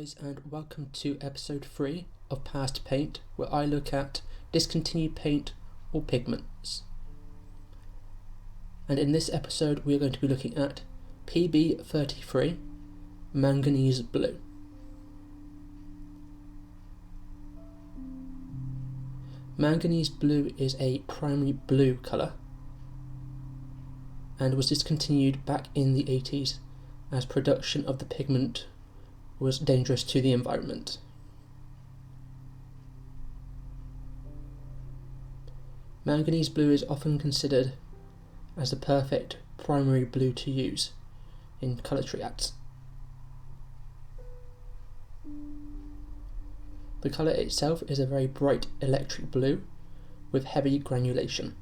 guys, and welcome to episode 3 of Past Paint, where I look at discontinued paint or pigments. And in this episode we are going to be looking at PB33 Manganese Blue. Manganese Blue is a primary blue colour and was discontinued back in the 80s as production of the pigment was dangerous to the environment. Manganese blue is often considered as the perfect primary blue to use in colour triads. The colour itself is a very bright electric blue with heavy granulation.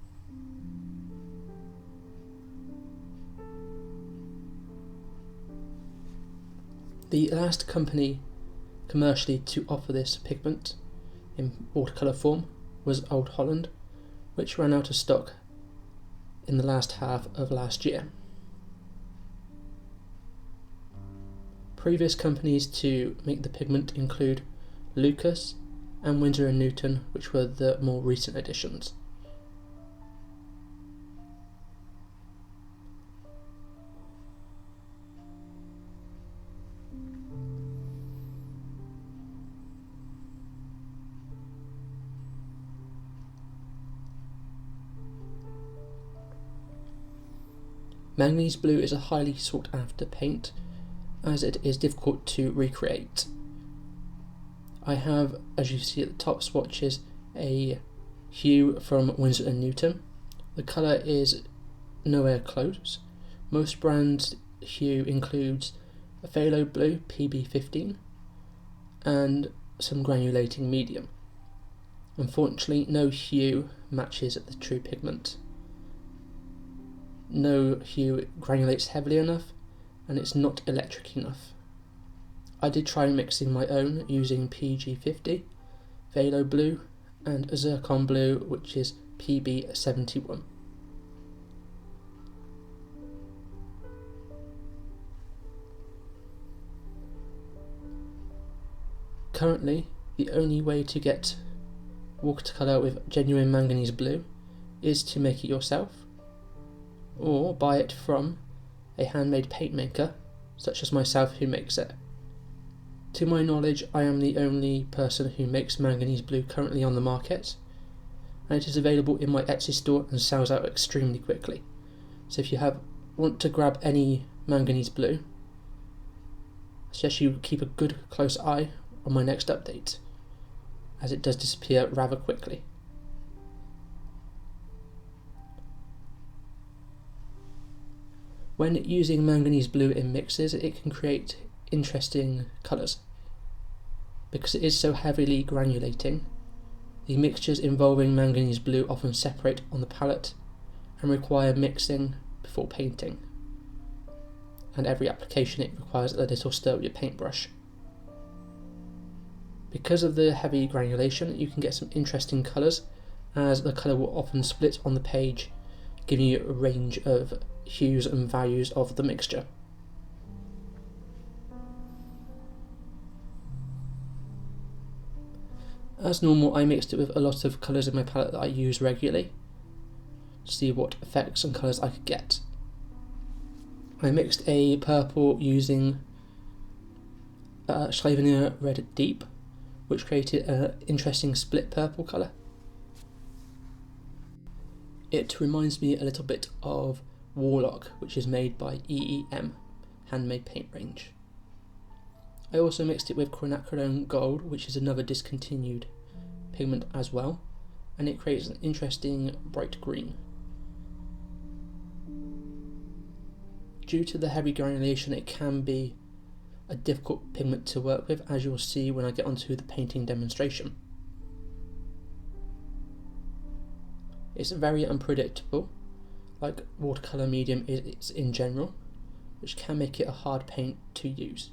The last company commercially to offer this pigment in watercolour form was Old Holland, which ran out of stock in the last half of last year. Previous companies to make the pigment include Lucas and Winsor & Newton, which were the more recent additions. Manganese blue is a highly sought after paint as it is difficult to recreate. I have, as you see at the top swatches, a hue from Winsor & Newton. The colour is nowhere close. Most brands' hue includes a phthalo blue PB15 and some granulating medium. Unfortunately, no hue matches the true pigment. No hue granulates heavily enough, and it's not electric enough. I did try mixing my own using PG50, phthalo blue and zircon blue, which is PB71. Currently, the only way to get watercolour with genuine manganese blue is to make it yourself, or buy it from a handmade paint maker, such as myself, who makes it. To my knowledge, I am the only person who makes manganese blue currently on the market, and it is available in my Etsy store and sells out extremely quickly. So if you want to grab any manganese blue, I suggest you keep a good close eye on my next update, as it does disappear rather quickly. When using manganese blue in mixes, it can create interesting colours. Because it is so heavily granulating, the mixtures involving manganese blue often separate on the palette and require mixing before painting. And every application it requires a little stir with your paintbrush. Because of the heavy granulation, you can get some interesting colours, as the colour will often split on the page, giving you a range of hues and values of the mixture. As normal, I mixed it with a lot of colours in my palette that I use regularly to see what effects and colours I could get. I mixed a purple using Schlevenier Red Deep, which created an interesting split purple colour. It reminds me a little bit of Warlock, which is made by EEM, handmade paint range. I also mixed it with quinacridone gold, which is another discontinued pigment as well, and it creates an interesting bright green. Due to the heavy granulation, it can be a difficult pigment to work with, as you'll see when I get onto the painting demonstration. It's very unpredictable, like watercolour medium is in general, which can make it a hard paint to use.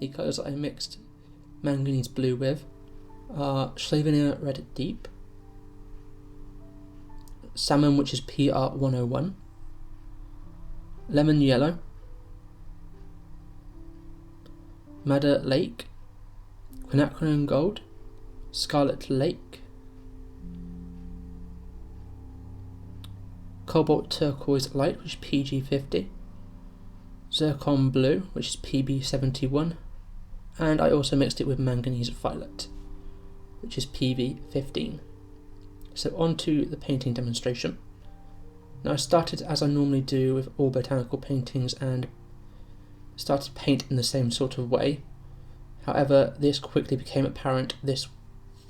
the colours that I mixed Manganese Blue with are Slovenia Red Deep, Salmon, which is PR101, Lemon Yellow, Madder Lake, Quinacridone Gold, Scarlet Lake, Cobalt Turquoise Light, which is PG50, Zircon Blue, which is PB71, and I also mixed it with Manganese Violet, which is PV15. So on to the painting demonstration. Now I started as I normally do with all botanical paintings and started to paint in the same sort of way. However, this quickly became apparent this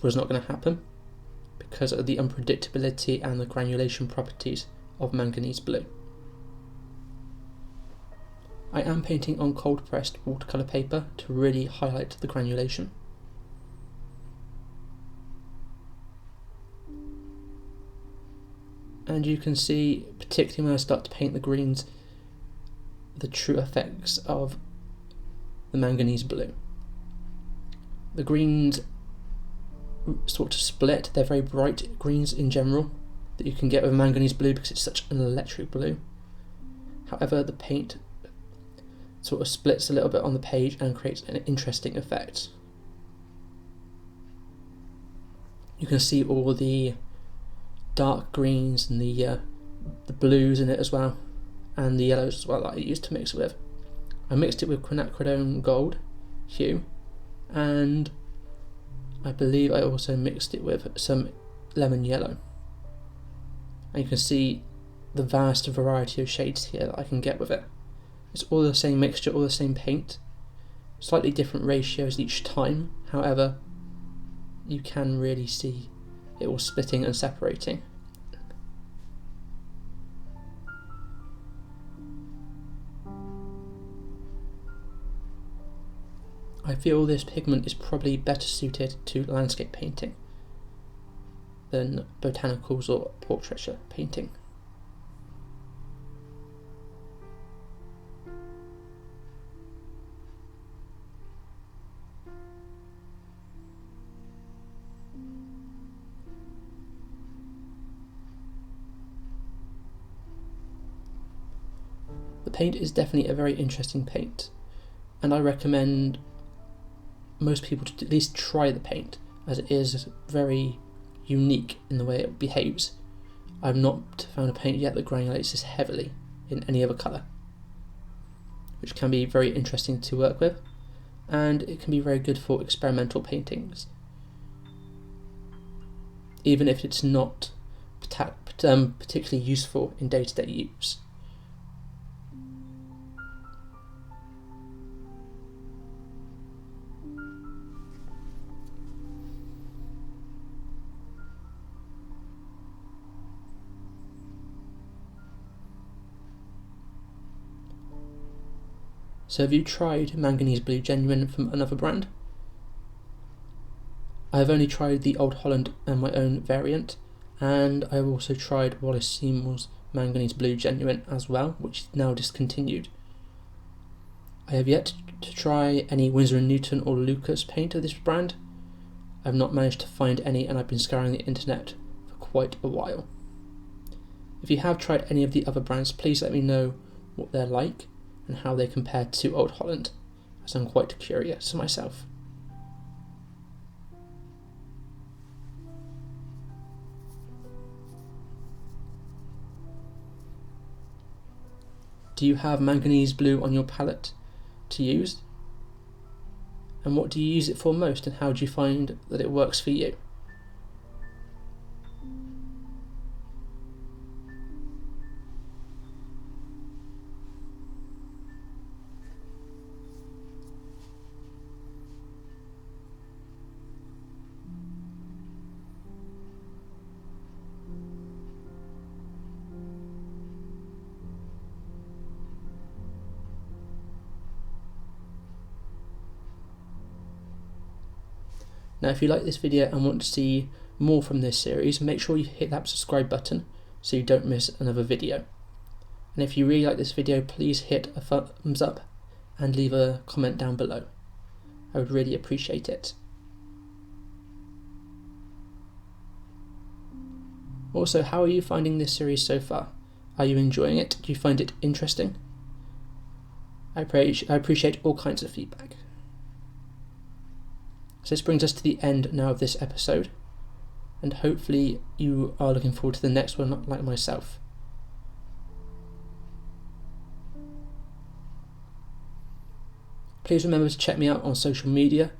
was not going to happen because of the unpredictability and the granulation properties of Manganese Blue. I am painting on cold pressed watercolour paper to really highlight the granulation. And you can see, particularly when I start to paint the greens, the true effects of the Manganese Blue. The greens sort of split. They're very bright greens in general that you can get with Manganese Blue because it's such an electric blue. However, the paint sort of splits a little bit on the page and creates an interesting effect. You can see all the dark greens and the blues in it as well, and the yellows as well that I used to mix with. I mixed it with Quinacridone Gold hue, and I believe I also mixed it with some Lemon Yellow. And you can see the vast variety of shades here that I can get with it. It's all the same mixture, all the same paint, slightly different ratios each time. However, you can really see it all splitting and separating. I feel this pigment is probably better suited to landscape painting than botanicals or portraiture painting. The paint is definitely a very interesting paint, and I recommend most people to at least try the paint, as it is very unique in the way it behaves. I've not found a paint yet that granulates this heavily in any other colour, which can be very interesting to work with, and it can be very good for experimental paintings, even if it's not particularly useful in day-to-day use. So have you tried Manganese Blue Genuine from another brand? I have only tried the Old Holland and my own variant, and I have also tried Wallace Seymour's Manganese Blue Genuine as well, which is now discontinued. I have yet to try any Winsor & Newton or Lucas paint of this brand. I have not managed to find any, and I've been scouring the internet for quite a while. If you have tried any of the other brands, please let me know what they're like and how they compare to Old Holland, as I'm quite curious myself. Do you have Manganese Blue on your palette to use? And what do you use it for most, and how do you find that it works for you? Now if you like this video and want to see more from this series, make sure you hit that subscribe button so you don't miss another video. And if you really like this video, please hit a thumbs up and leave a comment down below. I would really appreciate it. Also, how are you finding this series so far? Are you enjoying it? Do you find it interesting? I appreciate all kinds of feedback. So this brings us to the end now of this episode, and hopefully you are looking forward to the next one like myself. Please remember to check me out on social media.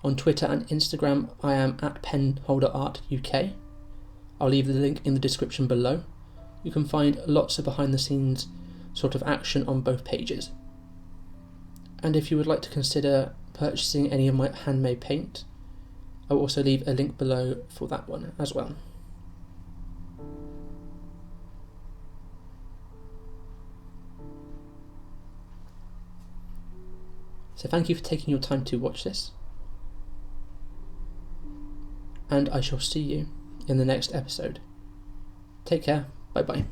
On Twitter and Instagram, I am at penholderartuk. I'll leave the link in the description below. You can find lots of behind the scenes sort of action on both pages. And if you would like to consider purchasing any of my handmade paint, I will also leave a link below for that one as well. So thank you for taking your time to watch this, and I shall see you in the next episode. Take care, bye bye.